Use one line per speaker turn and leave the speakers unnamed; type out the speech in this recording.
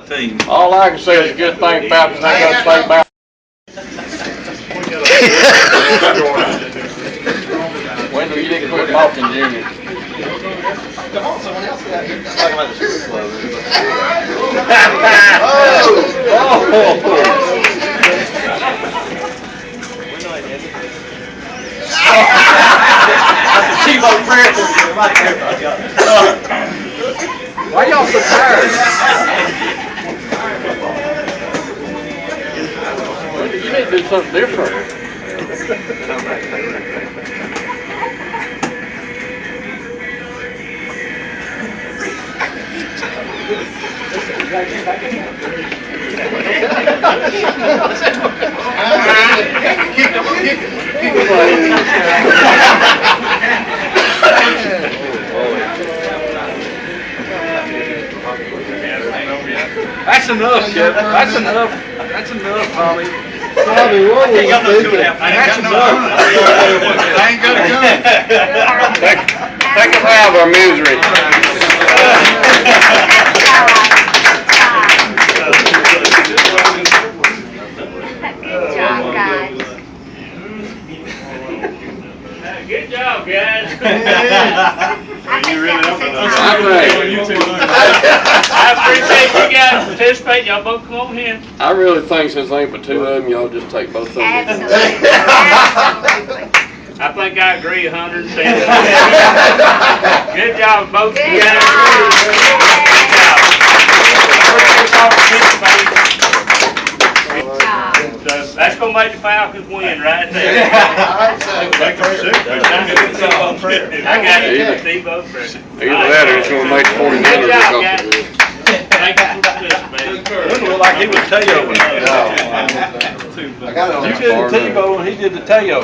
Team.
All I can say is a good thing about it, they got to stay back. Wendell, you didn't quit talking, Junior.
Come on, someone else got here. Talking about the strip club. That's the T-Bone prayer right there.
Why y'all so tired? You need to do something different.
That's enough, Kevin. That's enough. That's enough, Tommy.
Tommy, what are you thinking?
That's enough. I ain't gonna come.
Take us out of our misery.
Good job, guys.
Good job, guys.
I think that
I appreciate you guys participating. Y'all both come on here.
I really think since there ain't but two of them, y'all just take both of them.
Absolutely. Absolutely.
I think I agree 110. Good job, both of
Good
you guys.
job.
Good job. Appreciate y'all participating.
Good job.
So that's gonna make the Falcons win right there. I got it. Steve-O prayer.
Either that or it's gonna make 49ers
Good
look
job,
awful
guys.
good.
Thank you for participating.
It looked like he was Teo.
I got it on
You did the T-Bone and he did the Teo.